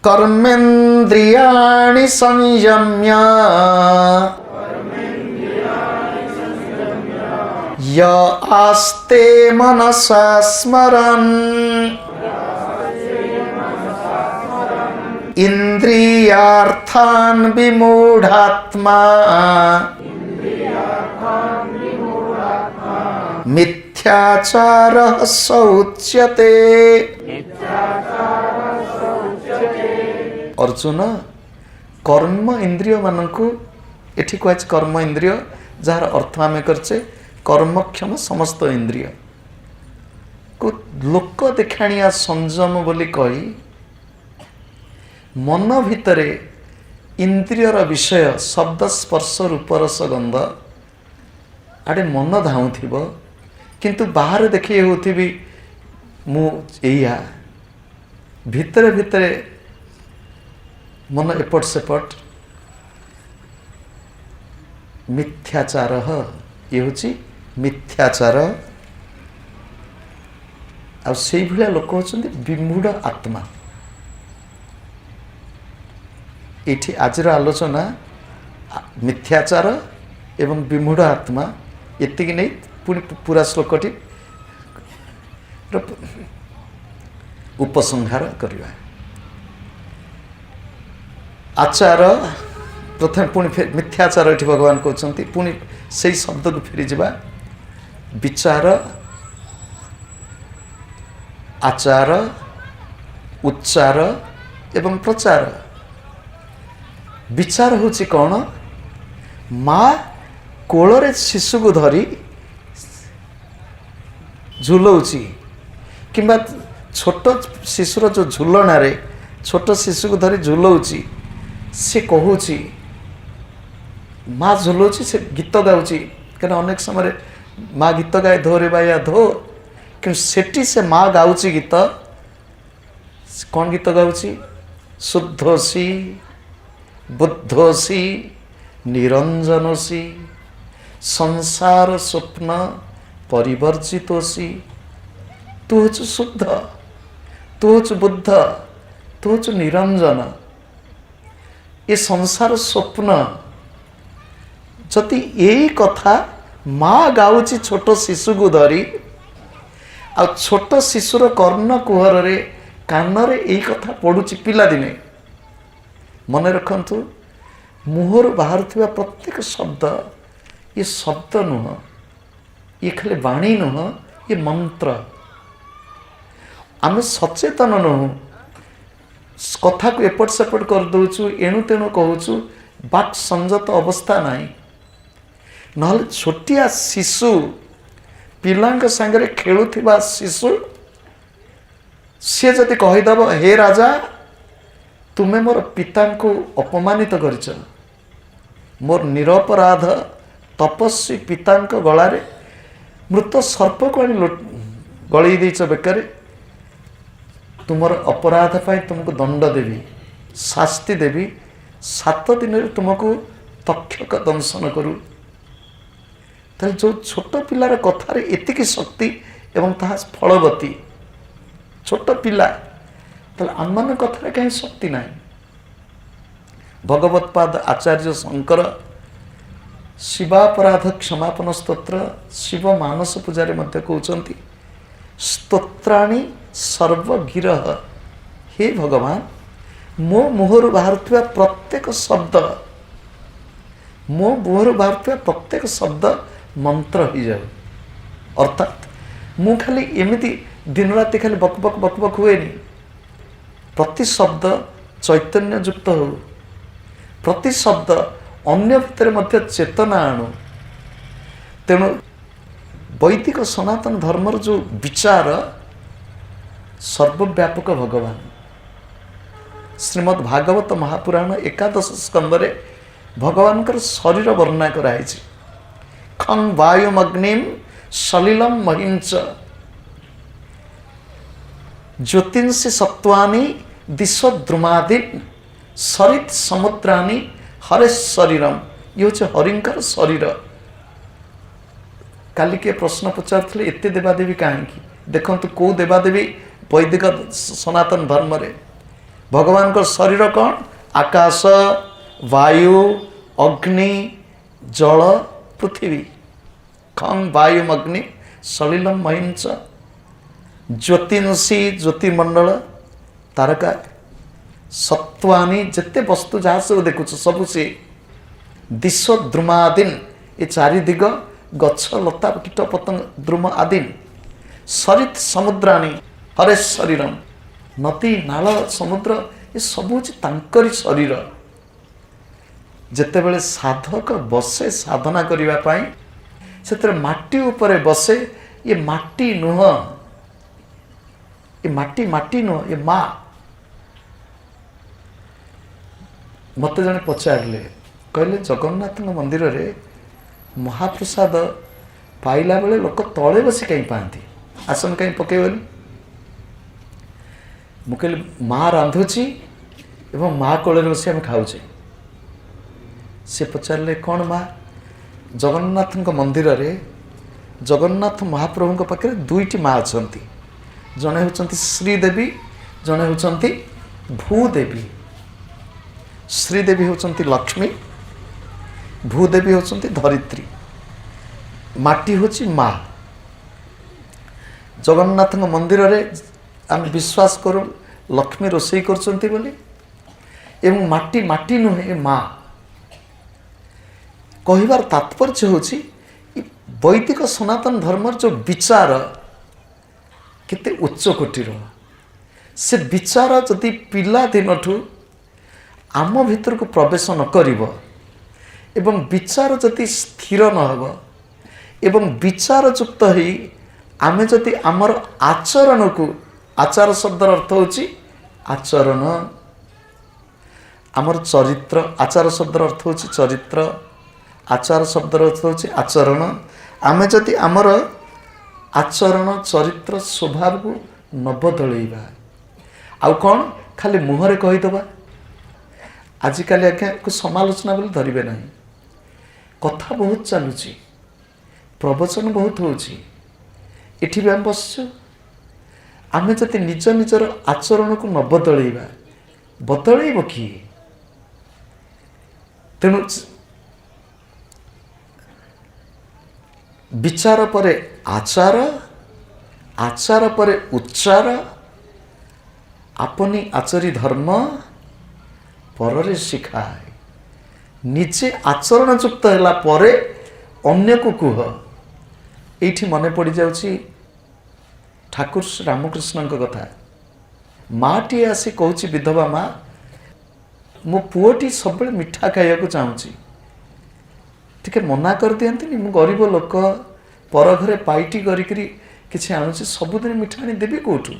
कर्मेन्द्रियाणि संयम्य य आस्ते मनसा स्मरन् इंद्रियार्थान् विमूढात्मा मिथ्याचारः स उच्यते। अर्जुन कर्म इंद्रिय मानकु एठी कहै कर्म इंद्रिय जार अर्थ आमे करछे कर्मक्षम समस्त इंद्रिय को लोक देखाणिया संयम बोली कही मन भितरे इंद्रियर विषय शब्द स्पर्श रूप रस गंध आड़े मन धाऊथिबो किंतु बाहर देखिए होथिबी मु एया भितरे भितरे मन एपट सेपट मिथ्याचार ये हूँ मिथ्याचार आई भाया लोक होचंदी विमूढ़ आत्मा। ये आजर आलोचना मिथ्याचार एवं विमूढ़ आत्मा एति नहीं पुणी पूरा श्लोकटी उपसंहार करवा। आचार प्रथम पुणी मिथ्याचार ये भगवान कहते पुणी से शब्द को फेरी जा विचार आचार उच्चार एवं प्रचार। विचार होची कौन माँ कोଳରେ शिशु को धरी झुलाऊँची किंबा छोट शिशुर जो झुलना छोट शिशु को धरी झुलाऊँची से कहूची माँ झुलाऊँची से गीत गाऊँची कहीं अनेक समय माँ गीत गाए धो रे बाया धो कि सेठी से माँ गाऊँची गीत कौन गीत गाऊँची शुद्धोसी बुद्धोसी निरंजनोसी संसार स्वप्न परिवर्जितोसी तू हूँ शुद्ध तू हूँ बुद्ध तू हूँ निरंजन ये संसार स्वप्न जदि यही कथा माँ गाऊँची छोट शिशु को धरी आ छोट शिशुर कर्ण कुहर रे कान रे यही कथा पड़ुची पिला दिने मन रखंतु मुहर बाहर प्रत्येक शब्द ये शब्द नुह ये खाली वाणी नुह ये मंत्र आम सचेतन नुह कथा को एपट सेपट कर दौचु एणु तेणु कहूँ बाक संजत अवस्था नहीं नहले छोटिया शिशु पिलांक सांगरे खेलुथिबा शिशु सी जदि कहीदेव हे राजा तुम्हें मोर पिता को अपमानित करिଛ मोर निरपराध तपस्वी पिता गलारे मृत सर्प को आनी गलई देछ बेकार तुमर अपराध पाई तुमको दंड देवी शास्ति देवी 7 दिन तुमको तक्षक दंशन करू। तो जो छोट पिलार कथार एतिक शक्ति एवं ताहा फलवती छोट पिला तो आम मान कथार कहीं शक्ति ना। भगवत्पाद आचार्य शंकर शिवापराध क्षमापन स्तोत्र शिव मानस पूजा कहते स्तोत्राणी सर्वगिर हे भगवान मो मुहर बाहर प्रत्येक शब्द मो मुहर बाहर प्रत्येक शब्द मंत्र हो जाए अर्थात मु खाली एमती दिन राति खाली बक बक बक बक हुए प्रति शब्द चैतन्य युक्त हो प्रति शब्द अन्य भितर मध्य चेतना आणु। तेणु वैदिक सनातन धर्मर जो विचार सर्वव्यापक भगवान श्रीमद् भागवत महापुराण एकादश स्कंदरे भगवान कर शरीर वर्णना कराई खं वायुमग्निम सलिलम महिंच ज्योतिषि सत्वानि दिशद्रुमादि सरित समुद्रानि हरे शरीरम ये हूँ हरिंकर शरीर। काली के प्रश्न पचार एत देवादेवी कहीं देखु कौ देवादेवी वैदिक सनातन धर्म रे भगवान को शरीर कौन? आकाश, वायु, अग्नि, जल, पृथ्वी। खं वायु अग्नि सलिलम महिंस, ज्योतिषी ज्योतिमंडल, तारका, सत्वानी, जिते वस्तु जहाँ सब देखुच सबु सी, दिश द्रुमादीन, ये चारि दिग, गछ लता कीट पतंग द्रुम आदीन, सरित समुद्राणी हरे शरीरम, नदी नाल समुद्र ये सब हूँ तांकरी शरीर। जेतेबेले साधक बसे साधना करिबा पाई से माटी उपरे बसे, ये माटी नुह, ये माटी नुह, ये माँ। मत जने पचारे कहले जगन्नाथ मंदिर रे महाप्रसाद पाइला बेले लोक तले बसी कहीं पाती, आसन कहीं पकेबनी। मु कहली माँ रांधुची एवं माँ कोले बसी आम खाऊे। से पचारे कौन माँ? जगन्नाथ मंदिर रे जगन्नाथ महाप्रभु पाखे दुईटी माँ अच्छा, जड़े होती श्रीदेवी, जड़े होती भूदेवी। श्रीदेवी होती लक्ष्मी, भूदेवी होती धरित्री, माटी होची माँ। जगन्नाथ मंदिर रे आम विश्वास करूँ लक्ष्मी रोषेई करछंती बोली, एवं माटी माटी नुहे माँ। कहिबार तात्पर्य होची वैदिक सनातन धर्म जो विचार केते उच्च कोटीर, से विचार जदि पिला दिनठू आम भीतर को प्रवेश न करिवो एवं विचार जदि स्थिर न हबो एवं विचार युक्त ही आमे जदि आमर आचरण को, आचार शब्दर अर्थ होची आचरण, आमर चरित्र, आचार शब्दर अर्थ होची चरित्र, आचार शब्दर अर्थ होची आचरण। आमे जदि आमर आचरण चरित्र स्वभाव को न बदलैबा, आउ कौन खाली मुहरे कहीदबा। आजिकाली आज्ञा को समालोचना बोली धरवे ना, कथा बहुत चलुची, प्रवचन बहुत होची, इठी भी आम बसचु। आमे जदि निज निजर आचरण को न बदलैबा, बदलैब किए? तेणु विचार परे आचार, आचार परे उच्चार, अपनी आचरी धर्म पररे शिखाए। निजे आचरण युक्त है परे अन्य को कुह। ये मन पड़ जाऊँगी ठाकुर श्री रामकृष्ण कथा। माँ टी आसी कहूँ विधवा माँ, मो पुओटी सब मिठा खाया चाहूँगी, टिके मना कर दियंती। मु गरीब लोक, पर घरे पाइटी करी किसी आणुची, सबुदिन मिठा आनी देवी कौटू?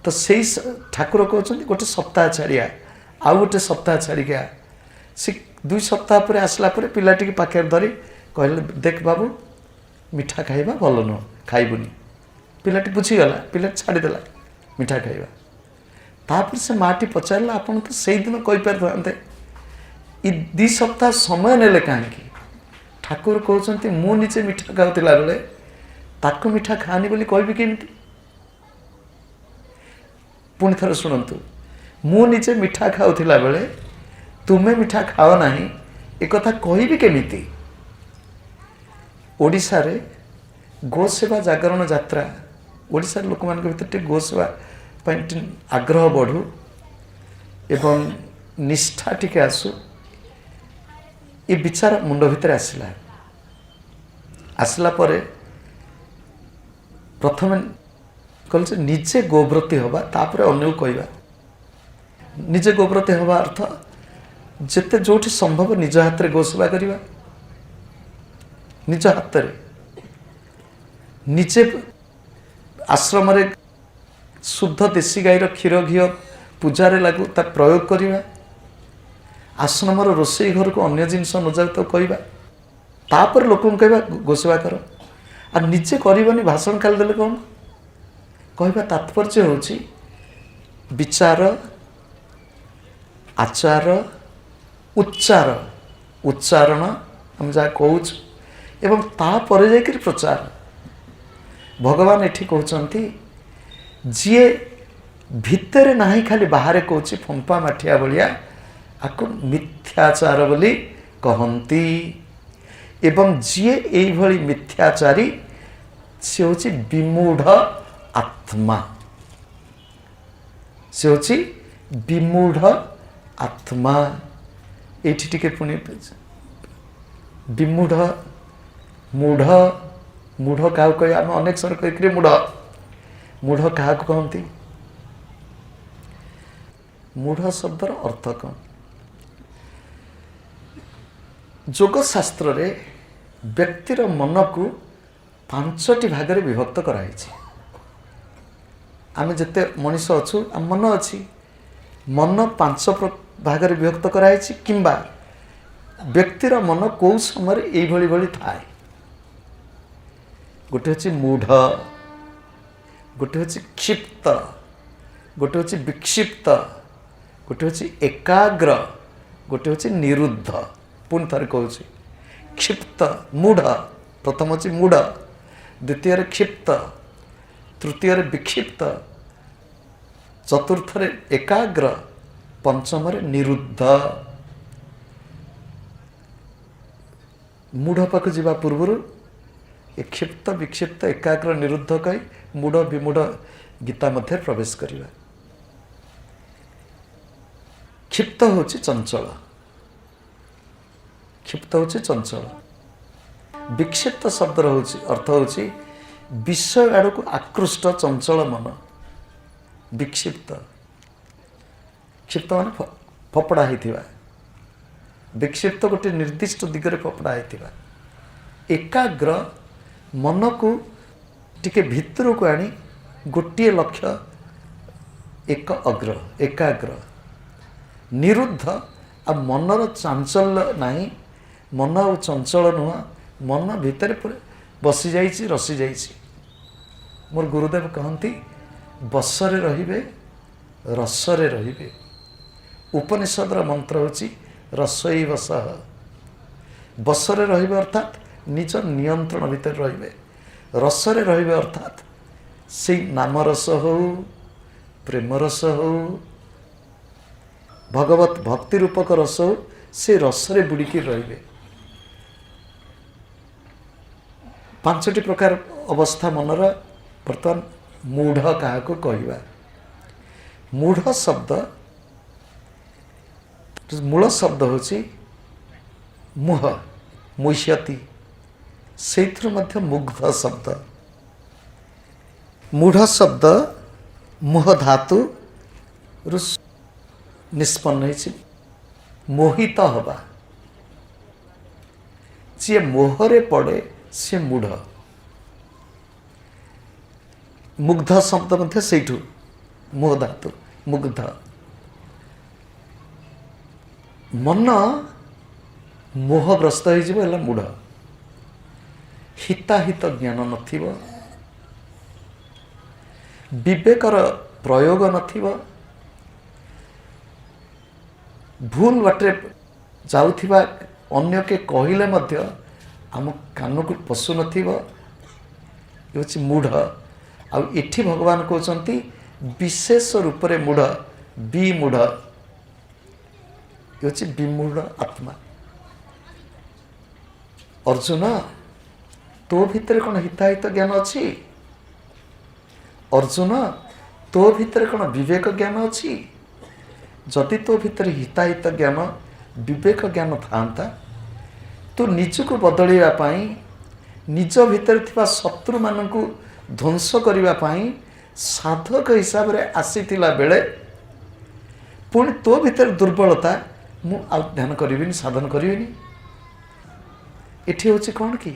तो से ठाकुर कहते गोटे सप्ताह छाड़िया, आउ गोटे सप्ताह छाड़िका, से 2 सप्ताह पर आसला पर पिलाटी पाखे धरी कहले देख बाबू मिठा खाइबा भल नुह, खाइबुनी। पिलाटी बुझीगला, पिलाटी छाड़देला मिठा खाइबा। तापर से माटी पचारा आपन तो से दिन कहीपर इ 2 सप्ताह समय नेले कहीं? ठाकुर कहते मु निजे मिठा खाऊला बेले ताको मिठा खानी बोली कहबी केमिति? पुणी थर शुणु, मु निजे मिठा खाऊला बेले तुमे मिठा खाओ नहीं, एक कथा कहबी केमिति? ओडिशा रे गोसेवा जागरण यात्रा, ओडिशा लोक मान भीतर गोसेवा आग्रह बढ़ू एवं निष्ठा टिके आसू, ये विचार मुंड भितर आसला। आसला परे प्रथम कहल निजे गोव्रती हवा, तापर अन्य कहवा। निजे गोव्रती हवा अर्थ जेते जोठी संभव निज हाथ में गोसेवा करवा, निज हाथ में निजे आश्रम रे शुद्ध देशी गाईर क्षीर घी पूजारे लागू ता प्रयोग करवा। आश्रम रोषेई घर को अन्य जिनस न जाऊ तो कहवा, तापर लोक कहवा गोसेवा कर। आ निजे करनी भाषण खाली देले कौन कहवा? तात्पर्य होची विचार, आचार, उच्चार, उच्चारण हम जहाँ कहूँ एवं तापर जाकर प्रचार। भगवान एठी कहते जीए भितर नहीं खाली बाहर कौची फंपा माठिया भलिया आपको मिथ्याचार बोली कहती। एवं जीए यही मिथ्याचारी से होची विमूढ़ आत्मा, से होची विमूढ़ आत्मा। एठी टिके पुणी विमूढ़ मूढ़ मूढ़ क्या कह आम अनेक समय कह मूढ़ मूढ़ क्या कहती। मूढ़ शब्दर अर्थ कौन? जोग शास्त्र रे व्यक्तिर मन को 5टी भाग में विभक्त कराई। आम जिते मनीष अच्छु आम मन अच्छी मन 5 भाग में विभक्त कराई किंबा व्यक्तिर मन कौ समय ये थाए। गोटे हूँ मूढ़, गोटे हूँ क्षिप्त, गोटे हूँ विक्षिप्त, गोटे हूँ एकाग्र, गोटे हूँ निरुद्ध। पुणी थर कहूँ क्षिप्त मूढ़, प्रथम हूँ मूढ़, द्वितीय क्षिप्त, तृतीय विक्षिप्त, चतुर्थ एकाग्र, पंचम निरुद्ध। मूढ़ पाक जावा पूर्व क्षिप्त विक्षिप्त एकाग्र निरुद्ध कही मूढ़ विमूढ़ गीता मध्य प्रवेश करिवा। क्षिप्त हूँ चंचल, क्षिप्त हूँ चंचल। विक्षिप्त शब्द अर्थ हूँ विषय आड़ को आकृष्ट चंचल मन। विक्षिप्त क्षिप्त मान फपड़ा होता, विक्षिप्त गोटे निर्दिष्ट दिगरे फपड़ा होता। एकाग्र मन को टिके भितर को आनी गोटे लक्ष्य एक अग्र एकाग्र। निरुद्ध आ मनर चांचल्य नहीं, मन आ चंचल नुह, मन भितर बसी जाइछि रसी जाइछि। मोर गुरुदेव कहती बसरे रहिबे रसरे रहिबे। उपनिषदर मंत्र होछि रसई बसः। बसरे रहिबे अर्थात निज नियंत्रण भितर रहिबे। रसरे रहिबे अर्थात से नाम रस हो, प्रेम रस हो, भगवत भक्ति रूपक रस हो, से रसरे बुड़िकी रहिबे। 5टी प्रकार अवस्था मनर। बर्तमान मूढ़ क्या कहवा? मूढ़ शब्द मूल शब्द होची मुह, मुह्यति, से मुग्ध शब्द। मूढ़ शब्द मुह धातु निष्पन्न है। मोहित हवा, जी मोहरे पड़े सी मूढ़। मुग्ध शब्द मध्य सेठू मोह धातु मुग्ध। मन मोहग्रस्त हो मूढ़। हिताहित ज्ञान नथिबो, विवेकर प्रयोग नथिबो, भूल बाटे जाउथिबा अन्य के कहिले मध्य आम कान को पशु नथिबो। ये मूढ़। आ इठी भगवान कहते विशेष रूप से मूढ़ विमूढ़। ये विमूढ़ आत्मा। अर्जुन तो भितर कौन हिताहित ज्ञान अच्छी? अर्जुन तो भितर कौन विवेक ज्ञान अच्छी? जदि तो भितर हिताहित ज्ञान विवेक ज्ञान था तो निजको बदलैया पाई, निज भितर थिबा शत्रु मानकु ध्वंस करिवा पाई साधक हिसाब रे आसीथिला बेले पुणी तो भितर दुर्बलता मु आ ध्यान करिविनी, साधन करिविनी। एठी होछि कौन कि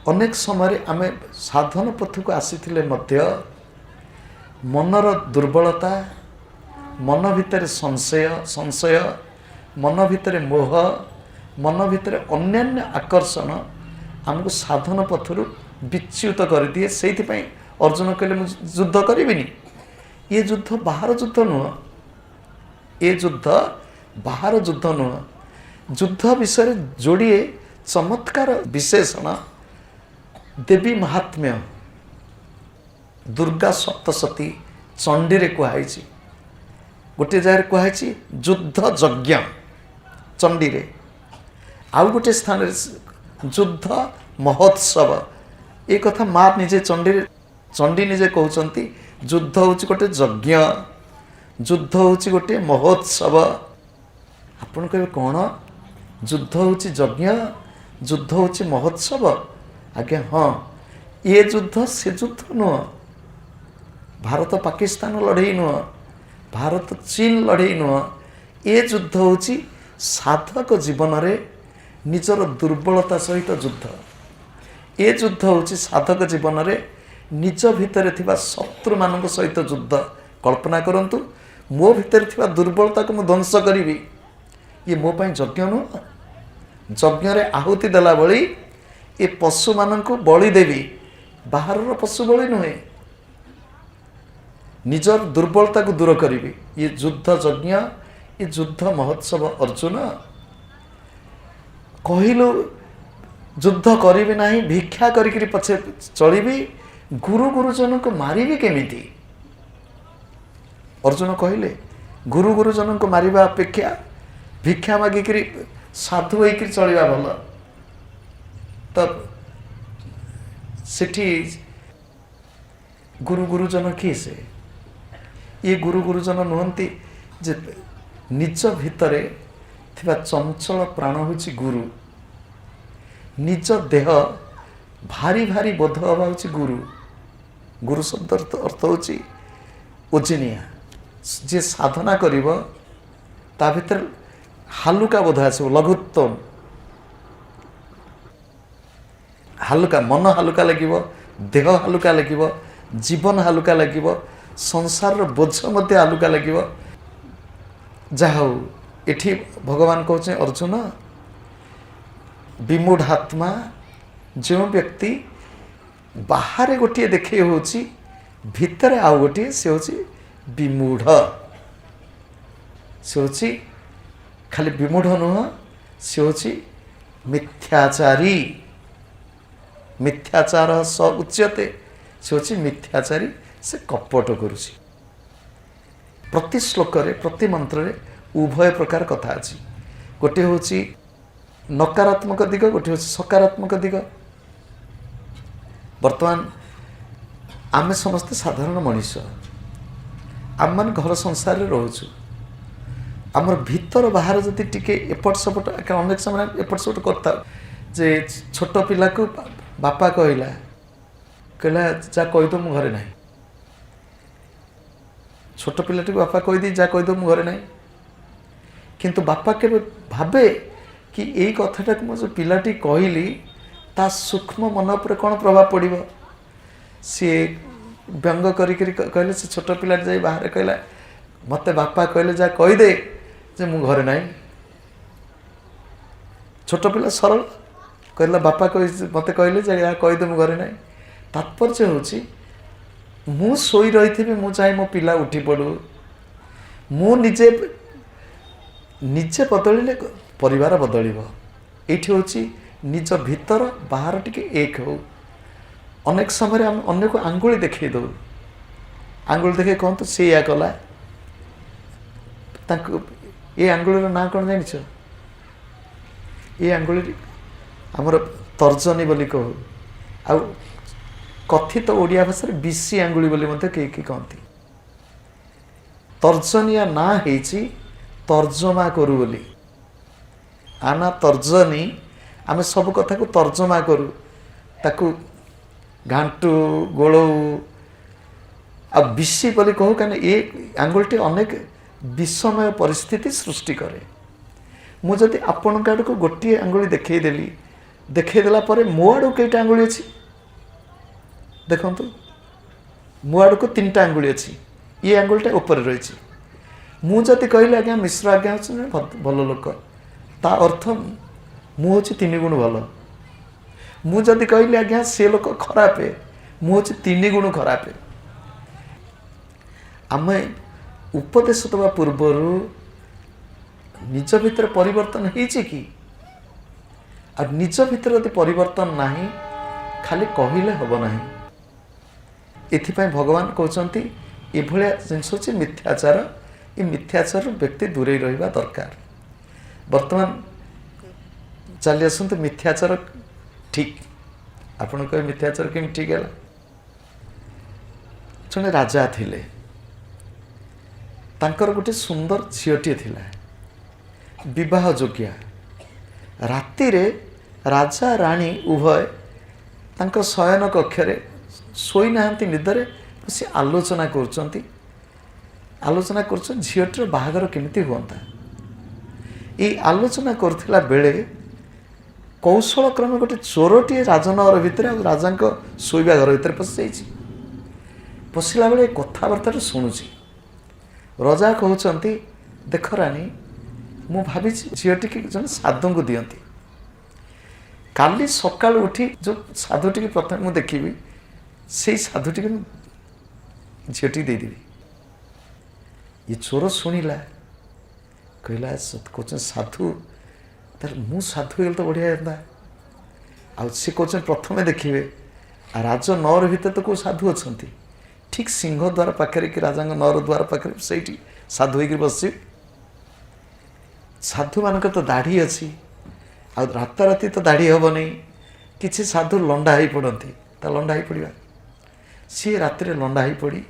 अनेक समय आमे साधन पथ को आसीथिले मध्य मनर दुर्बलता, मन भितर संशय, मन भितर मोह, मन भितर अन्यान्य आकर्षण आमको साधन पथरु विच्युत कर दिए। से अर्जुन कहले मुझे युद्ध करिविनी। ये युद्ध बाहर युद्ध नुह, ये युद्ध बाहर युद्ध नुह। युद्ध विषय जोड़िए चमत्कार विशेषण देवी महात्म्य, दुर्गा सप्तशती, चंडी रे कुहाई गोटे जगह कुहाई युद्ध यज्ञ चंडी रे, आउ गोटे स्थान युद्ध महोत्सव। ये कथा माँ निजे चंडी निजे कहते युद्ध हूँ गोटे यज्ञ, युद्ध हूँ गोटे महोत्सव। आपन कहे कौन युद्ध हूँ यज्ञ, युद्ध हूँ महोत्सव? आज्ञा हाँ, ये युद्ध से युद्ध नुह, भारत पाकिस्तान लड़ई नुह, भारत चीन लड़ई नुह। ये युद्ध हूँ साधक जीवन में निजर दुर्बलता सहित युद्ध। ये युद्ध हूँ साधक जीवन में निज भितर थिबा शत्रु मान सहित युद्ध। कल्पना करंतु, मो भितर थिबा दुर्बलता को मुझे ध्वंस करी, ये मो पाई यज्ञ नुह। यज्ञ रे आहुति देला बळी ये पशु मान को बलि देवी, बाहर पशु बलि नुहे, निजर दुर्बलता को दूर करी। ये युद्ध यज्ञ, ये युद्ध महोत्सव। अर्जुन कहलु युद्ध करी नहीं, भिक्षा करी पछे चलि, गुरु गुरुजन को मारिबी केमिति? अर्जुन कहले गुरु गुरुजन को मारिबा अपेक्षा भिक्षा मागिक साधु होकर चलवा भल। तब सेठी गुरु गुरुजन किए से? ये गुरु गुरुजन नुहंती जे निज भितरे थिबा चंचल प्राण होची गुरु, निज देह भारी भारी बोध हवा होची गुरु। गुरु शब्द अर्थ होची ओजिनिया, जे साधना करिवो ता भितर हालुका बोध आसो, लघुत्तम हालुका, मन हालुका लगिवो, देह हालुका लगिवो, जीवन हालुका लगिवो, संसार बोझ मध्य हालुका लगिवो। जहा हो एठी भगवान कहते अर्जुन, विमूढ़ात्मा जो व्यक्ति बाहर गोटे देखे होची, भितर आउ गोटे से होची विमूढ़। से होची खाली विमूढ़ नुह, से होची मिथ्याचारी। मिथ्याचार स उच्यते, से होची मिथ्याचारी, से कपट करुची। प्रति श्लोक रे प्रति मंत्र रे उभय प्रकार कथा अछि। गोटे होची नकारात्मक दिग, गोटे होची सकारात्मक दिग। वर्तमान आमे समस्त साधारण मनुष्य, आम मान घर संसार रे रहूछु। आमर भीतर बाहर जदि टिके एपट सपट, अनेक समय एपट सपट करता जे छोट पिला को बापा कहला जा कहीदो मु घरे नहीं, छोट पिलाटी को बापा कहीदी जा कहीदो मु घरे नहीं। किंतु बापा के भावे कि यही कथाटा को जो पिलाटी कहली ता सूक्ष्म मन पर कौन प्रभाव पड़ो। सी व्यंग कहले, से छोट पिला जाई बाहर कहला मते बापा कहले जा कहीदे जे मु घरे नहीं। छोट पिला सरल कहला बापा कह मते कहले जे या कहीदे मु घरे नहीं। तात्पर्य होची मु सोई रही थी, मु चाहे मो पिला उठी पड़ू, मु निजे निजे बदलिले परिवार बदलिब। एठी होची निज भीतर बाहर टिके एक हो। अनेक समय हम अन्य को आंगुली देखै दो, आंगुली देखे कहतु से या कला, तांको ये आंगुलीर ना कौन जानिछ? ये आंगुली हमर तर्जनी बोली कहू, आ कथित ओडिया भाषा बिसी आंगुली बोली मते के कहती। तर्जनिया ना हेची तर्जमा करू बोली। आना तर्जनी, आमे सब कथा को तर्जमा करू, ताकू घांटू गोलू आ बिसी बोली कहू, कहीं ये आंगुलटी अनेक विषमय परिस्थिति सृष्टि करे। मुझे आपण आड़ को गोटे आंगुली देखईदेली, देखईदेला मो आड़ कईटा आंगुली अच्छी देखु, मो आड़ को 3टा आंगुली अच्छी, ये आंगुलटा ऊपर रही। मुझे कहले आज्ञा मिश्र आज्ञा भल लोक, ता अर्थ मु हूँ 3 गुण भल। मुझे कहले आज्ञा से लोक खराब, मु हूँ 3 गुण खराब। आम उपदेश दवा पूर्वर निज भितर परिवर्तन होइछि कि? आ निज भितर यदि परिवर्तन नाही, खाली कहले हब नाही। एथिपाई भगवान कहते ଏଭଳିଆ ଜିନିଷ ହେଉଛି ମିଥ୍ୟାଚାର। ଏ ମିଥ୍ୟାଚାରରୁ ବ୍ୟକ୍ତି ଦୂରେଇ ରହିବା ଦରକାର। ବର୍ତ୍ତମାନ ଚାଲି ଆସନ୍ତୁ ମିଥ୍ୟାଚାର ଠିକ୍। ଆପଣ କହିବେ ମିଥ୍ୟାଚାର କେମିତି ଠିକ୍ ହେଲା? ଜଣେ ରାଜା ଥିଲେ, ତାଙ୍କର ଗୋଟେ ସୁନ୍ଦର ଝିଅଟିଏ ଥିଲା, ବିବାହ ଯୋଗ୍ୟା। ରାତିରେ ରାଜା ରାଣୀ ଉଭୟ ତାଙ୍କ ଶୟନ କକ୍ଷରେ ଶୋଇନାହାନ୍ତି, ନିଦରେ ବସି ଆଲୋଚନା କରୁଛନ୍ତି ଝିଅଟିର ବାହାଘର କେମିତି ହୁଅନ୍ତା। ଏଇ ଆଲୋଚନା କରୁଥିଲା ବେଳେ କୌଶଳ କ୍ରମେ ଗୋଟେ ଚୋରଟିଏ ରାଜନଗର ଭିତରେ ଆଉ ରାଜାଙ୍କ ଶୋଇବା ଘର ଭିତରେ ପଶିଯାଇଛି। ପଶିଲା ବେଳେ କଥାବାର୍ତ୍ତାରେ ଶୁଣୁଛି। ରଜା କହୁଛନ୍ତି, ଦେଖ ରାଣୀ, ମୁଁ ଭାବିଛି ଝିଅଟିକି ଜଣେ ସାଧୁଙ୍କୁ ଦିଅନ୍ତି। କାଲି ସକାଳୁ ଉଠି ଯେଉଁ ସାଧୁଟିକି ପ୍ରଥମେ ମୁଁ ଦେଖିବି, ସେଇ ସାଧୁଟିକି ମୁଁ ଝିଅଟିକି ଦେଇଦେବି। ଏ ଚୋର ଶୁଣିଲା, କହିଲା କହୁଛନ୍ତି ସାଧୁ, ତାହେଲେ ମୁଁ ସାଧୁ ହେଇଗଲେ ତ ବଢ଼ିଆ ହେଇଥାନ୍ତା। ଆଉ ସେ କହୁଛନ୍ତି ପ୍ରଥମେ ଦେଖିବେ ରାଜନଅର ଭିତରେ ତ କେଉଁ ସାଧୁ ଅଛନ୍ତି? ଠିକ୍ ସିଂହ ଦ୍ୱାର ପାଖରେ କି ରାଜାଙ୍କ ନଅର ଦ୍ୱାର ପାଖରେ ସେଇଠି ସାଧୁ ହେଇକି ବସିବେ। ସାଧୁମାନଙ୍କର ତ ଦାଢ଼ି ଅଛି, ଆଉ ରାତାରାତି ତ ଦାଢ଼ି ହେବନି। କିଛି ସାଧୁ ଲଣ୍ଡା ହେଇ ପଡ଼ନ୍ତି, ତା ଲଣ୍ଡା ହେଇ ପଡ଼ିବା। ସିଏ ରାତିରେ ଲଣ୍ଡା ହେଇ ପଡ଼ି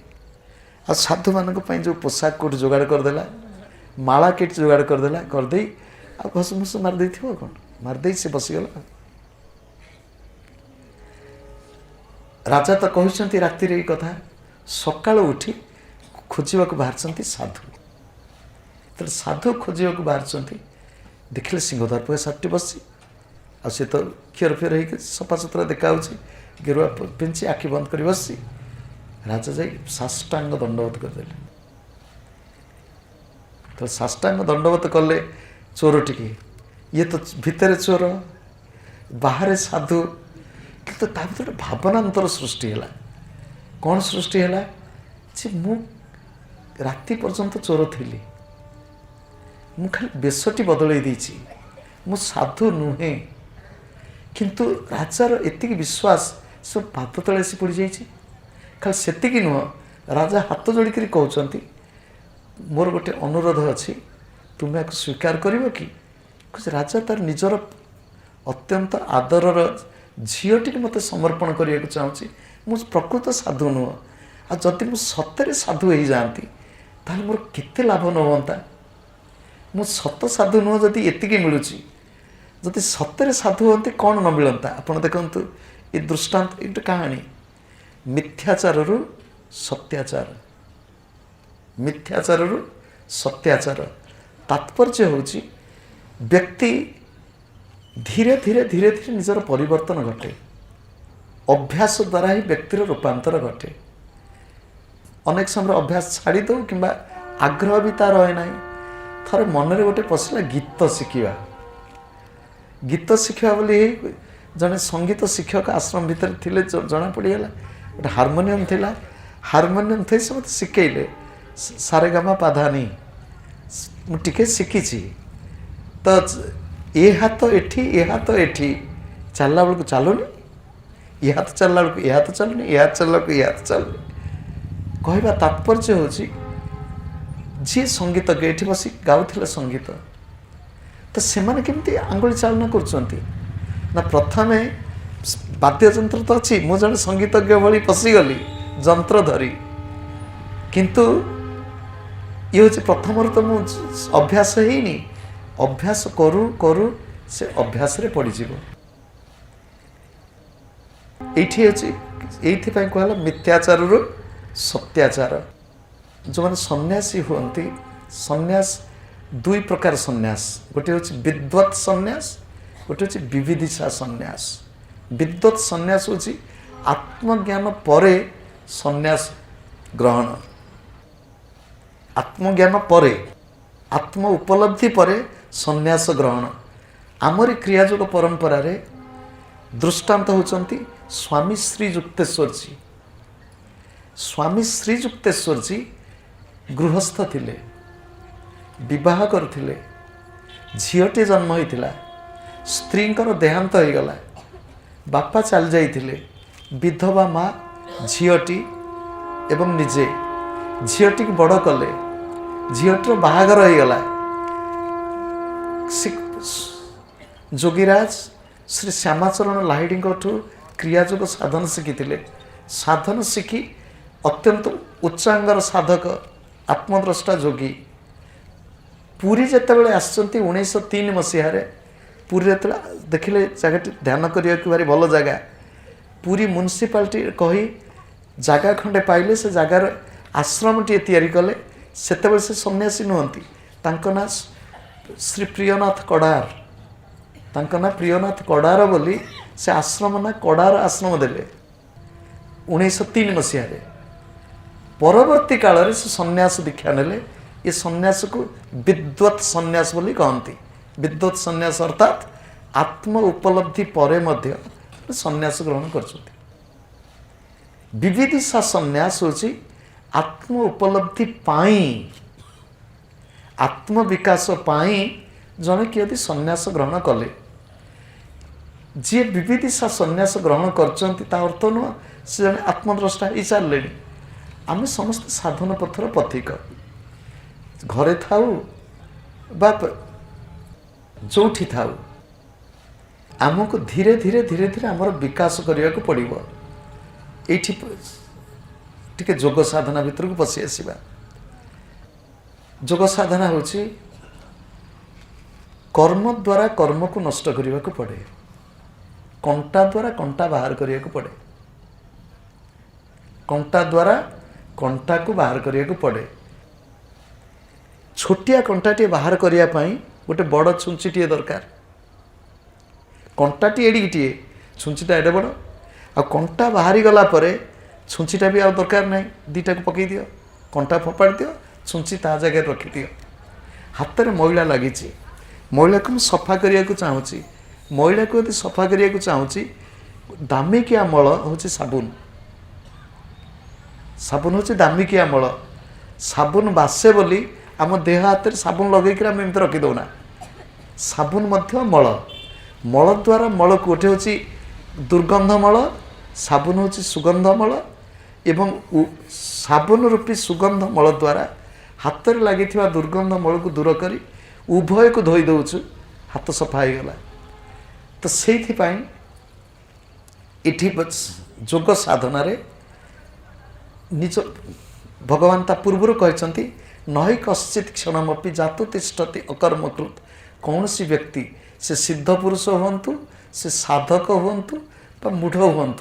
ଆଉ ସାଧୁମାନଙ୍କ ପାଇଁ ଯେଉଁ ପୋଷାକ କୋଉଠି ଯୋଗାଡ଼ କରିଦେଲା, ମାଳା କେଠି ଯୋଗାଡ଼ କରିଦେଲା, କରିଦେଇ ଆଉ ଘସ ଘସ ମାରିଦେଇଥିବ, କ'ଣ ମାରିଦେଇ ସେ ବସିଗଲା। ରାଜା ତ କହିଛନ୍ତି ରାତିରେ ଏଇ କଥା, ସକାଳୁ ଉଠି ଖୋଜିବାକୁ ବାହାରିଛନ୍ତି ସାଧୁ। ଯେତେବେଳେ ସାଧୁ ଖୋଜିବାକୁ ବାହାରିଛନ୍ତି, ଦେଖିଲେ ସିଂହଦ୍ୱାର ପାଖରେ ସାଧୁଟି ବସି, ଆଉ ସେ ତ କ୍ଷୀର ଫିଅର ହେଇକି ସଫାସୁତୁରା ଦେଖାହେଉଛି, ଗେରୁଆ ପିଞ୍ଚି ଆଖି ବନ୍ଦ କରି ବସି। ରାଜା ଯାଇ ସାଷ୍ଟାଙ୍ଗ ଦଣ୍ଡବତ କରିଦେଲେ। ତ ସାଷ୍ଟାଙ୍ଗ ଦଣ୍ଡବତ କଲେ ଚୋରଟିକି। ଇଏ ତ ଭିତରେ ଚୋର, ବାହାରେ ସାଧୁ, କିନ୍ତୁ ତା ଭିତରେ ଗୋଟେ ଭାବନାନ୍ତର ସୃଷ୍ଟି ହେଲା। କ'ଣ ସୃଷ୍ଟି ହେଲା? ଯେ ମୁଁ ରାତି ପର୍ଯ୍ୟନ୍ତ ଚୋର ଥିଲି, ମୁଁ ଖାଲି ବେଶଟି ବଦଳେଇ ଦେଇଛି, ମୁଁ ସାଧୁ ନୁହେଁ। କିନ୍ତୁ ରାଜାର ଏତିକି ବିଶ୍ୱାସ, ସେ ପାଦ ତଳେ ଆସି ପଡ଼ିଯାଇଛି। ଖାଲି ସେତିକି ନୁହଁ, ରାଜା ହାତ ଯୋଡ଼ିକରି କହୁଛନ୍ତି, ମୋର ଗୋଟେ ଅନୁରୋଧ ଅଛି, ତୁମେ ଏହାକୁ ସ୍ୱୀକାର କରିବ କି? ରାଜା ତାର ନିଜର ଅତ୍ୟନ୍ତ ଆଦରର ଝିଅଟିକି ମୋତେ ସମର୍ପଣ କରିବାକୁ ଚାହୁଁଛି। ମୁଁ ପ୍ରକୃତ ସାଧୁ ନୁହଁ, ଆଉ ଯଦି ମୁଁ ସତରେ ସାଧୁ ହେଇଯାଆନ୍ତି ତାହେଲେ ମୋର କେତେ ଲାଭ ନ ହୁଅନ୍ତା। ମୁଁ ସତ ସାଧୁ ନୁହଁ ଯଦି ଏତିକି ମିଳୁଛି, ଯଦି ସତରେ ସାଧୁ ହୁଅନ୍ତି କ'ଣ ନ ମିଳନ୍ତା। ଆପଣ ଦେଖନ୍ତୁ ଏ ଦୃଷ୍ଟାନ୍ତ, ଏ ଗୋଟେ କାହାଣୀ, ମିଥ୍ୟାଚାରରୁ ସତ୍ୟାଚାର, ମିଥ୍ୟାଚାରରୁ ସତ୍ୟାଚାର। ତାତ୍ପର୍ଯ୍ୟ ହେଉଛି ବ୍ୟକ୍ତି ଧୀରେ ଧୀରେ ଧୀରେ ଧୀରେ ନିଜର ପରିବର୍ତ୍ତନ ଘଟେ। ଅଭ୍ୟାସ ଦ୍ୱାରା ହିଁ ବ୍ୟକ୍ତିର ରୂପାନ୍ତର ଘଟେ। ଅନେକ ସମୟରେ ଅଭ୍ୟାସ ଛାଡ଼ି ଦେଉ କିମ୍ବା ଆଗ୍ରହ ବି ତାର ରହେ ନାହିଁ। ଥରେ ମନରେ ଗୋଟେ ପଶିଲା ଗୀତ ଶିଖିବା। ଗୀତ ଶିଖିବା ବୋଲି ଜଣେ ସଙ୍ଗୀତ ଶିକ୍ଷକ ଆଶ୍ରମ ଭିତରେ ଥିଲେ, ଜଣା ପଡ଼ିଗଲା। ଗୋଟେ ହାରମୋନିୟମ ଥିଲା, ହାରମୋନିୟମ ଥାଇ ସେ ମୋତେ ଶିଖେଇଲେ ସାରେଗାମା ପାଧାନି। ମୁଁ ଟିକେ ଶିଖିଛି ତ, ଏ ହାତ ଏଠି, ଏ ହାତ ଏଠି, ଚାଲିଲା ବେଳକୁ ଚାଲୁନି, ଏ ହାତ ଚାଲିଲା ବେଳକୁ ଏ ହାତ ଚାଲୁନି, ଏ ହାତ ଚାଲିଲା ବେଳକୁ ଏ ହାତ ଚାଲୁନି। କହିବା ତାତ୍ପର୍ଯ୍ୟ ହେଉଛି, ଯିଏ ସଙ୍ଗୀତଜ୍ଞ ଏଠି ବସି ଗାଉଥିଲେ ସଙ୍ଗୀତ, ତ ସେମାନେ କେମିତି ଆଙ୍ଗୁଳି ଚାଳନା କରୁଛନ୍ତି? ନା ପ୍ରଥମେ ବାଦ୍ୟଯନ୍ତ୍ର ତ ଅଛି, ମୁଁ ଜଣେ ସଙ୍ଗୀତଜ୍ଞ ଭଳି ପଶିଗଲି ଯନ୍ତ୍ର ଧରି, କିନ୍ତୁ ଇଏ ହେଉଛି ପ୍ରଥମରୁ ତ ମୁଁ ଅଭ୍ୟାସ ହେଇନି। ଅଭ୍ୟାସ କରୁ କରୁ ସେ ଅଭ୍ୟାସରେ ପଡ଼ିଯିବ। ଏଇଠି ଅଛି, ଏଇଥିପାଇଁ କୁହାହେଲା ମିଥ୍ୟାଚାରରୁ ସତ୍ୟାଚାର। ଯେଉଁମାନେ ସନ୍ନ୍ୟାସୀ ହୁଅନ୍ତି, ସନ୍ନ୍ୟାସ ଦୁଇ ପ୍ରକାର ସନ୍ନ୍ୟାସ, ଗୋଟେ ହେଉଛି ବିଦ୍ୱତ୍ ସନ୍ନ୍ୟାସ, ଗୋଟେ ହେଉଛି ବିବିଧିଷା ସନ୍ନ୍ୟାସ। ବିଦ୍ୱତ୍ ସନ୍ନ୍ୟାସ ହେଉଛି ଆତ୍ମଜ୍ଞାନ ପରେ ସନ୍ନ୍ୟାସ ଗ୍ରହଣ। ଆତ୍ମଜ୍ଞାନ ପରେ, ଆତ୍ମ ଉପଲବ୍ଧି ପରେ ସନ୍ନ୍ୟାସ ଗ୍ରହଣ। ଆମରି କ୍ରିୟାଯୋଗ ପରମ୍ପରାରେ ଦୃଷ୍ଟାନ୍ତ ହେଉଛନ୍ତି ସ୍ୱାମୀ ଶ୍ରୀଯୁକ୍ତେଶ୍ୱରଜୀ। ସ୍ୱାମୀ ଶ୍ରୀଯୁକ୍ତେଶ୍ୱରଜୀ ଗୃହସ୍ଥ ଥିଲେ, ବିବାହ କରିଥିଲେ, ଝିଅଟିଏ ଜନ୍ମ ହୋଇଥିଲା, ସ୍ତ୍ରୀଙ୍କର ଦେହାନ୍ତ ହୋଇଗଲା, ବାପା ଚାଲି ଯାଇଥିଲେ, ବିଧବା ମା, ଝିଅଟି ଏବଂ ନିଜେ झीटी बड़ कले झीटर बाहागर हो गला जोगीराज श्री श्यामाचरण लाहिड़ी क्रियायोग साधन शिखी साधन शिखी अत्यंत उच्चांगर साधक आत्मद्रष्टा जोगी पुरी जितेबाला आसचंती 1903 मसीह पुरी जो देखिले जगह ध्यान करने भारी भल जगह पुरी म्युनिसिपालिटी कही जगह खंडे पाइले से जगार आश्रम टी तैयारी कले सेतेबेले से सन्यासी नुहंती तांको ना श्री प्रियनाथ कड़ार तांको ना प्रियनाथ कड़ार बोली से आश्रम ना कड़ार आश्रम देले 1903 मसीह परवर्ती काल रे से सन्यास दीक्षा नेले ये सन्यास को विद्वत सन्यास बोली कहती विद्वत सन्यास अर्थात आत्म उपलब्धि परे मध्य सन्यास ग्रहण करछथि विविधिशा सन्यास होची आत्म उपलब्धि पाई आत्म विकास पाई जने कि यदि सन्यास ग्रहण कले जी विविधिशा सन्यास ग्रहण करचंती ता अर्थ नुह से जने आत्मद्रष्टा ही सारे आम समस्त साधन पथर पथिक घरे थाऊ बा जोठी थाऊ आमको धीरे धीरे धीरे धीरे आमर विकास करने को पड़ो ये टिके जोग साधना भितर को पशि आसवा जोग साधना होची कर्म द्वारा कर्म को नष्ट करने को पड़े कंटा द्वारा कंटा बाहर करने को पड़े कंटा द्वारा कंटा को बाहर करने को पड़े छोटिया कंटाटे बाहर करने गोटे बड़ छुंचीटे दरकार कंटाटी एडिटे छुंचीटा एडे बड़ आ कंटा बाहरी गला परे छुंचीटा भी आ दरकार नहीं दीटा को पकई दियो कंटा फोपाड़ दियो छुंची ता जगह रखी दियो हाथ में मैला लगी मैला को सफा करने को चाहूँगी मैला को यदि सफा करने को चाहूँगी दामिकिया मल हूँ साबुन साबुन हूँ दामिकिया मल साबुन बासे बोली आम देह हाथ में साबुन लगे आम एमती रखीदौना साबुन मध्य मल मल द्वारा मल को गोटे हूँ दुर्गंध मल साबुन हूँ सुगंध मल एवं साबुन रूपी सुगंध मल द्वारा हाथ में लगी दुर्गंध मल को दूर कर उभय को धोई दौचु हाथ सफा हो गला तो से जोग साधना रे निज भगवान ता पूर्वर कहते नई कश्चित क्षणमपि जातु तिष्ठति अकर्मकृत कौन सी व्यक्ति से सिद्ध पुरुष हूँ से साधक हूँ मूढ़ हूँ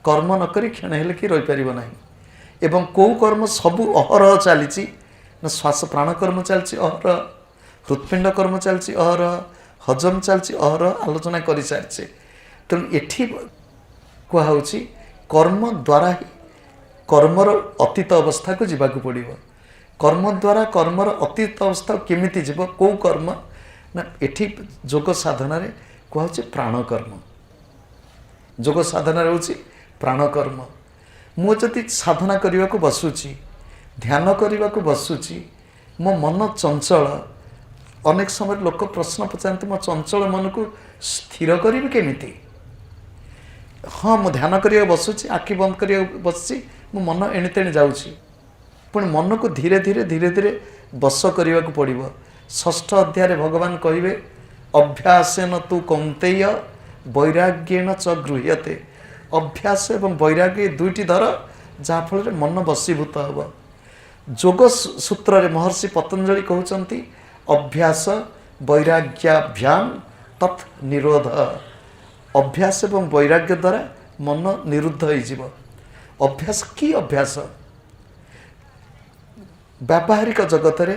कर्म नक क्षण हेले कि रही पार ना एवं कौ कर्म सबू अहरह चली ना श्वास प्राण कर्म चलती अहरह हृत्पिंड कर्म चलती अहरह हजम चलती अहरह आलोचना कर सारी तेणु ये कहुच्छी कर्म द्वारा ही कर्मर अतीत अवस्था को जीवाक पड़ो कर्म द्वारा कर्मर अतीत अवस्था केमिति जीव कौ कर्म ना एठी जोग साधना रे कहूँ प्राण कर्म जोग साधना रोचे प्राण कर्म मुझे साधना करने को बसुची ध्यान करने को बसुची मो मन चंचल अनेक समय लोक प्रश्न पचारते मो चंचल मन को स्थिर करी केमिति हाँ मु ध्यान करने बसुची आखि बंद कर बसची मो मन एणे तेणे जाऊँगी पुणी मन को धीरे धीरे धीरे धीरे बस करने को पड़ो षष्ठ अध्याय भगवान कहे अभ्यासेन तु कौन्तेय वैराग्येन च गृह्यते अभ्यास एवं वैराग्य दुईटी धर जहाँफल मन बसीभूत हम जोग सूत्र रे महर्षि पतंजलि कहते अभ्यास वैराग्याभ्याम तत् निरोध अभ्यास एवं वैराग्य द्वारा मन निरुद्ध हो अभ्यास कि अभ्यास व्यावहारिक जगत रे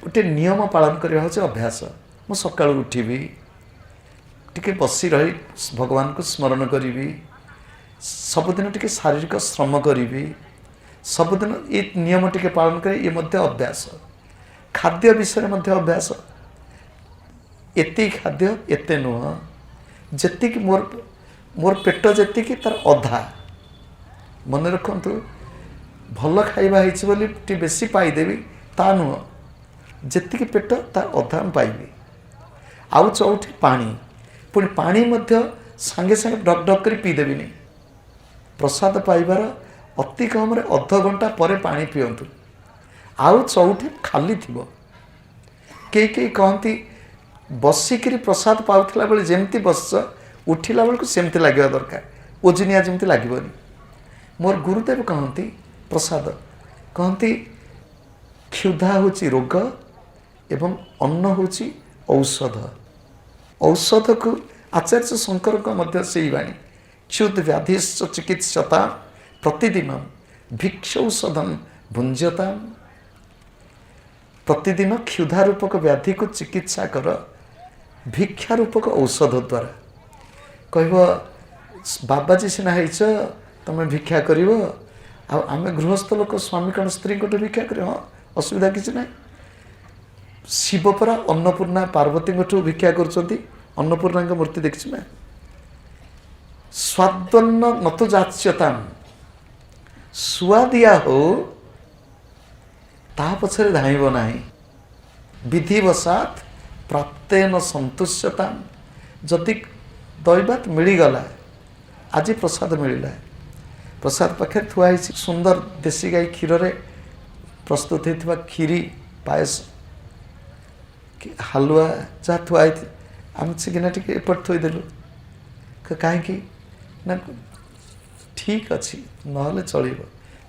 गोटे नियम पालन करने हूँ अभ्यास मु सका उठबी टिके बसी रही भगवान को स्मरण करी सबुदिन टिके शारीरिक श्रम करी सबुदिन ये नियम टिके पालन करे ये मध्य अभ्यास खाद्य विषय मध्य अभ्यास एति खाद्य एते नुह जी मोर मोर पेट जी तार अधा मन रखु भल खाइबा बोली बेसी पाईदेवी ता नुह जी पेट तार अधा पाइबी आउ चौथे पानी पुणी पानी मध्य सांगे सांगे डक डक कर पीदेवी प्रसाद पाइबार अति कम अध घंटा पर पानी पिंतु आउ चौठी खाली थी कई कहती बसिकी प्रसाद पाला बेले जमती बस उठिला बेलू सेमती लगे दरकार ओजनिया जमती लगे मोर गुरुदेव कहती प्रसाद कहती क्षुधा हूँ रोग एवं अन्न हूँ औषध औषध को आचार्य शंकर का से वाणी क्षुद व्याधिश्च चिकित्सता प्रतिदिन भिक्षौषधम भुंजता प्रतिदिन क्षुधा रूपक व्याधि को चिकित्सा कर भिक्षा रूपक औषध द्वारा कह बाबाजी सीना तुम भिक्षा कर आम गृहस्थ लोक स्वामी कौन स्त्री को भिक्षा कर हाँ असुविधा किसी ना शिव परा अन्नपूर्णा पार्वती भिक्षा कर अन्नपूर्णा मूर्ति देखी ना स्वादन्न न तो जाच्यता सुआदिया हो ता पछरे धाइब ना विधिवशात प्राप्तेन संतुष्यता जदि दैवात मिलगला आज प्रसाद मिलला प्रसाद पाखे थुआई सुंदर देसी गाई क्षीर रे प्रस्तुत होता खीरी पायस हालुआ जहाँ थुआई आम चिकिना टी एपट थोदेलु कहीं ना ठीक अच्छी ना चलो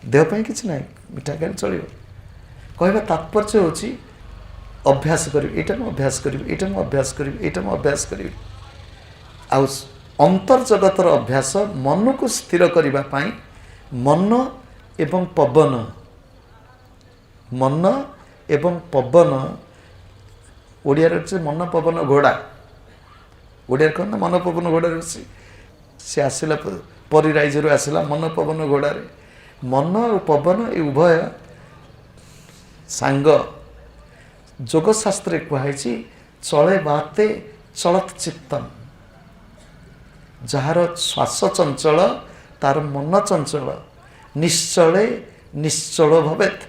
देहपाई कि ना मिठा खाई चलो कहवा तात्पर्य होची अभ्यास करी एटा मैं अभ्यास करी एटा मैं अभ्यास करी एटा मैं अभ्यास करी आउ अंतर्जगतर अभ्यास मन को स्थिर करने पाई मन एवं पवन मन एवं पवन ओडिया मन पवन घोड़ा ओडिया कौन मन पवन घोड़ा सी आसला परिराइजर आसला मन पवन घोड़ा मन और पवन ये उभय सांग जोगशास्त्र कहुई चले बाते चलत चित्तम जार श्वास चंचल तार मन चंचल निश्चले निश्चल भवेत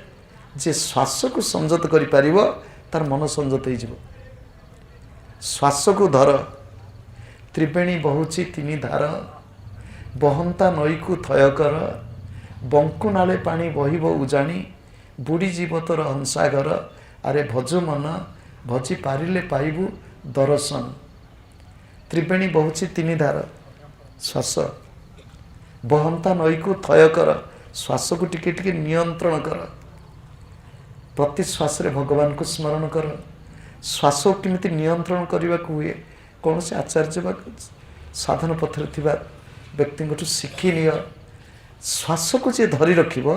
जे श्वास को संयत करि पारिबो तार मन संयत हो श्वास को धर त्रिवेणी बहुची तीन धार बहंता नई को थय कर बंकु नाले पानी बहिब उजाणी बुड़ी जीव तोर हंसागर अरे भजु मन भजी पारिले पाइबु दर्शन त्रिवेणी बहुची तीन धार श्वास बहंता नई को थय कर श्वास को टिके टिके नियंत्रण कर प्रति श्वास रे भगवान को स्मरण कर श्वास को किमिति नियंत्रण करने को हुए कौन से आचार्य साधन पथर थिबा व्यक्ति को शिखी नि श्वास को जे धरी रखिब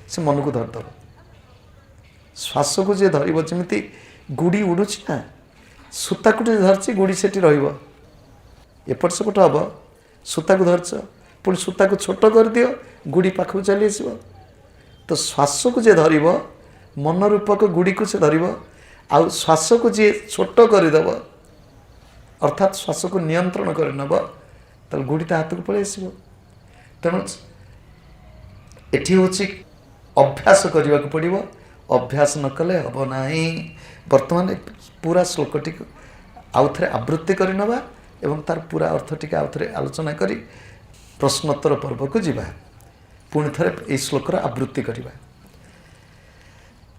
से मन को धरदब श्वास को जे धरिब जमिति गुड़ी उड़ुछि ना सूता को धरछि गुड़ी सेठी रहिब एपट सेपट हम सूता को धरछ पुणी सूता को छोट कर दियो गुड़ी पाखु चली आसब तो श्वास को जे धरिब मन रूपक गुड़ी को से धरिब आउ श्वास को जी छोट करदेव अर्थात श्वास को नियंत्रण कर नब तो गुड़ी ता हाथ को पलि आस तेणु एटी हूँ अभ्यास करने को पड़ो अभ्यास न कले हम ना बर्तमान पूरा श्लोकटी आउ थे आवृत्ति कर नवा एवं तार पूरा अर्थ टी आउ थे आलोचना करी प्रश्नोत्तर पर्व को जीवा पुणी थे ये श्लोकर आवृत्ति करवा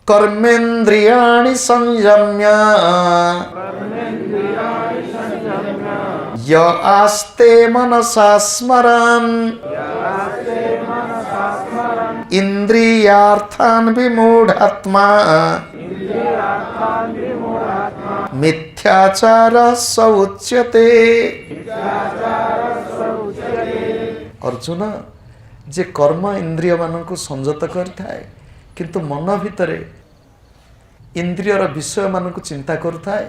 कर्मेन्द्रियाणि संयम्य य आस्ते मनसा स्मरन् इंद्रियार्थान् विमूढात्मा मिथ्याचारः स उच्यते। अर्जुन जे कर्म इंद्रिय मानक संयत करथाए किंतु मन भितर इंद्रियर विषय मानक चिंता करुथाए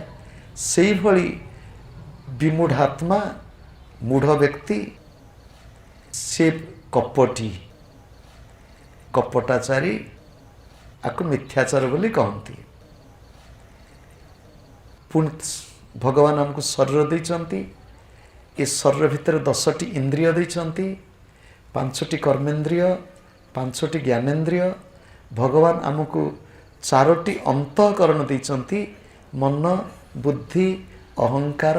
सेही भली विमूढ़ात्मा मूढ़ व्यक्ति से कपटी कपटाचारी आपको मिथ्याचार बोली कहती। पुणी भगवान हमको शरीर देइचंती ये शरीर भितर 10टी इंद्रिय देइचंती 5टी कर्मेंद्रिय 5टी ज्ञानेन्द्रिय भगवान आमको 4टी अंतःकरण देइचंती मन बुद्धि अहंकार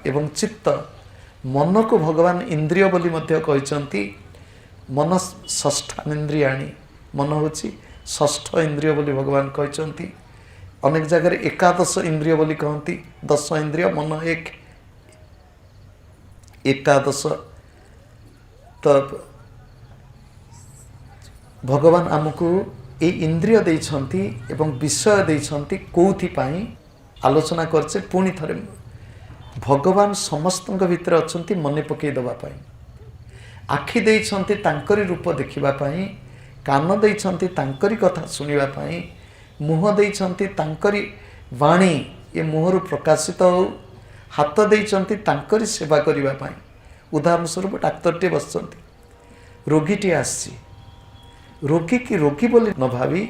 एवं चित्त मन को भगवान इंद्रिय बोली मध्य कहिचंती मन षष्ठानीन्द्रियाणी मन हूँ षष्ठ इंद्रिय बोली भगवान कहते। अनेक जगह एकादश इंद्रिय बोली कहती। 10 इंद्रिय मन एक एकादश। तो भगवान आमको ये इंद्रिय देइछंती एवं विषय देइछंती कोथि पाई आलोचना करछे। पुणी थरे भगवान समस्त भितर अछंती मने पकई दबा पाई। आखि देइछंती तांकरी रूप देखिबा पाई, कान देइछंती तांकरी कथा सुनिबा पाई, मुह देइछंती तांकरी वाणी ये मुहरु प्रकाशित हो, हाथ देइछंती तांकरी सेवा करिबा पाई। उदाहरण स्वरूप डाक्तरटे बसचंती, रोगीटी आसी, रोगी की रोगी बोली न भावी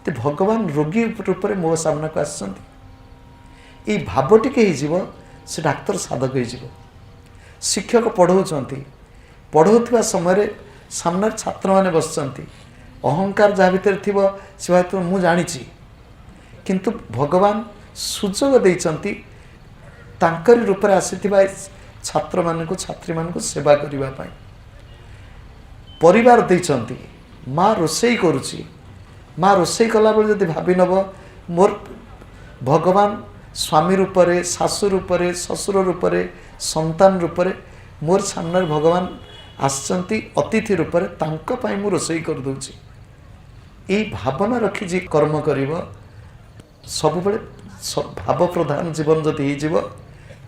भगवान रोगी रूप में मो सामना को आसछंती। ये भाव टिके हो से डाक्तर साधक हो। शिक्षक पढ़ाऊँच, पढ़ाऊा समय सामने छात्र मैंने बसचंती, अहंकार जहाँ भीतर थी से तो मुझे जानी, किंतु भगवान सुजोग देइछंती तांकरी रूप में आसीथिबा छात्र मान छात्री मान सेवा करने पाई। परिवार देइछंती, माँ रोसई करुची, माँ रोसई कला बेले जदि भावी नब मोर भगवान स्वामी रूप में, शाशु रूप में, ससुर रूप में, संतान रूप में मोर सामने भगवान आसचंती अतिथि रूप में, तांको पाई मु रोसई कर दूची। ये भावना रखी जी कर्म करिव सब बेले भाव प्रधान जीवन जदि हो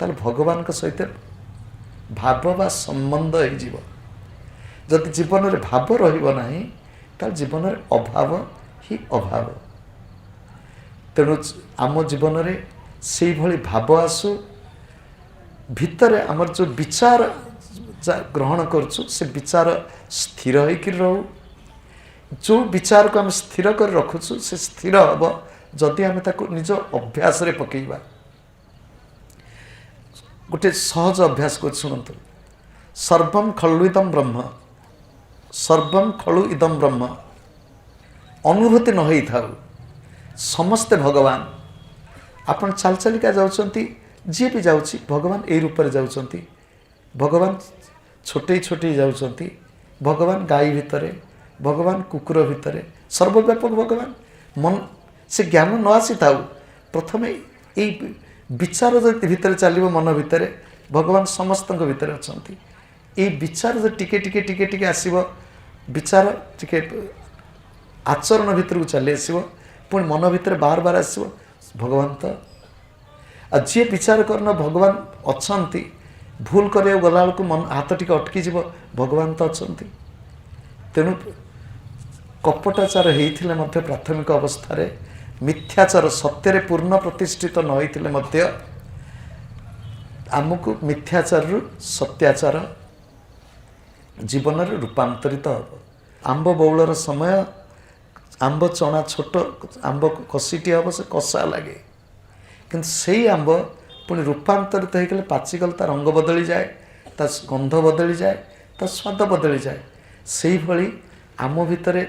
ताल भगवान के सहित भाव बा संबंध हो। जदि जीवन में भाव रहिबो नाही ताल जीवन में अभाव ही अभाव। तेणु आम जीवन में से भली भाव आसु, भितर आमर जो विचार ग्रहण करछु से विचार स्थिर होकर रहू। जो विचार को आम स्थिर कर रखुछु से स्थिर हम जदि आम ताको निज अभ्यास रे पकेइबा। गोटे सहज अभ्यास को शुणु। सर्वम खलु इदम ब्रह्म, सर्वम खलु इदम ब्रह्म अनुभूति न होई थाउ समस्ते भगवान। आपण चाल चालिका जाउछंती, जी भी जाउछि भगवान ए रूप में जाउछंती। भगवान छोटे छोटे जाउछंती, भगवान गाई भितरे, भगवान कुकुर भितरे, सर्वव्यापक भगवान। मन से ज्ञान न आसी थाउ प्रथमे ये विचार जो भितर चलो मन भितर भगवान समस्त भितर अच्छा। ये विचार जो टिके टिके टिके टिके आसव, विचार टिके आचरण भितर को चली आसव, पुणी मन भितर बार बार आसव भगवान। तो जी विचार करना भगवान अच्छा, भूल कर गला बेलू मन हाथ टिके अटकी जीव, भगवान तो अच्छा। तेणु कपटाचार होते मध्य प्राथमिक अवस्था मिथ्याचार सत्य पूर्ण प्रतिष्ठित न होते आमको मिथ्याचार रु सत्याचार जीवन में रूपांतरित हो। आंब बौलर समय आंब चना छोट आंब कषीटी हम से कषा लगे, किंतु से आंब पुणी रूपांतरित होगले पाचिगल ता रंग बदली जाए, ता गंध बदली जाए, ता स्वाद बदली जाए। से भली आम भितर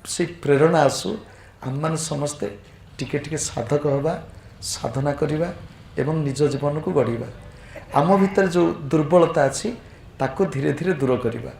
से प्रेरणा आसू, आम मान समस्ते टिके टिके साधक हवा, साधना करिबा एवं निज जीवन को गढ़िबा। आम भितर जो दुर्बलता अच्छी ताको धीरे धीरे दूर करिबा।